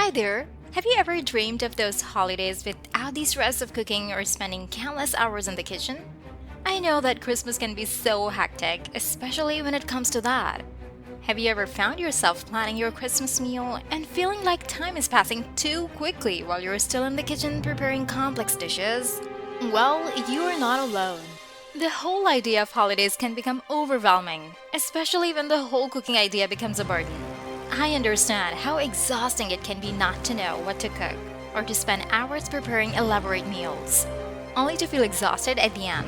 Hi there! Have you ever dreamed of those holidays without the stress of cooking or spending countless hours in the kitchen? I know that Christmas can be so hectic, especially when it comes to that. Have you ever found yourself planning your Christmas meal and feeling like time is passing too quickly while you're still in the kitchen preparing complex dishes? Well, you are not alone. The whole idea of holidays can become overwhelming, especially when the whole cooking idea becomes a burden. I understand how exhausting it can be not to know what to cook or to spend hours preparing elaborate meals, only to feel exhausted at the end.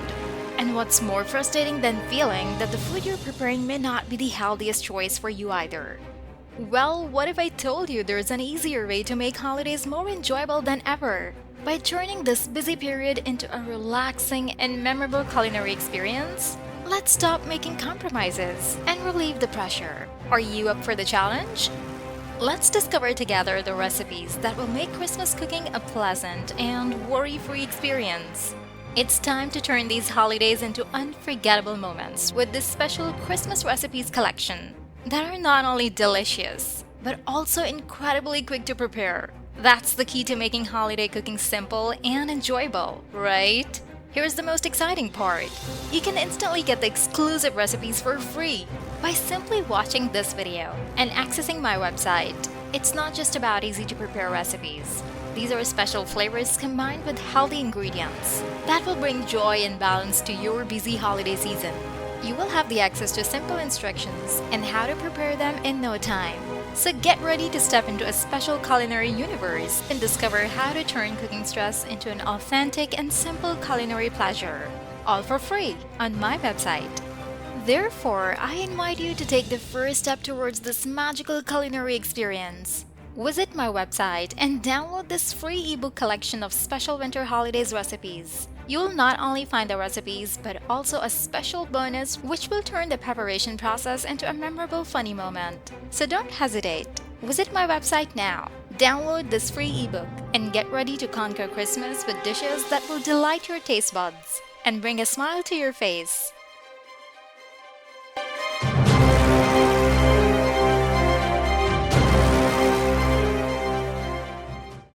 And what's more frustrating than feeling that the food you're preparing may not be the healthiest choice for you either? Well, what if I told you there's an easier way to make holidays more enjoyable than ever? By turning this busy period into a relaxing and memorable culinary experience? Let's stop making compromises and relieve the pressure. Are you up for the challenge? Let's discover together the recipes that will make Christmas cooking a pleasant and worry-free experience. It's time to turn these holidays into unforgettable moments with this special Christmas recipes collection that are not only delicious, but also incredibly quick to prepare. That's the key to making holiday cooking simple and enjoyable, right? Here's the most exciting part. You can instantly get the exclusive recipes for free by simply watching this video and accessing my website. It's not just about easy-to-prepare recipes. These are special flavors combined with healthy ingredients that will bring joy and balance to your busy holiday season. You will have the access to simple instructions and how to prepare them in no time. So get ready to step into a special culinary universe and discover how to turn cooking stress into an authentic and simple culinary pleasure. All for free on my website. Therefore, I invite you to take the first step towards this magical culinary experience. Visit my website and download this free ebook collection of special winter holidays recipes. You'll not only find the recipes, but also a special bonus which will turn the preparation process into a memorable funny moment. So don't hesitate. Visit my website now, download this free ebook, and get ready to conquer Christmas with dishes that will delight your taste buds and bring a smile to your face.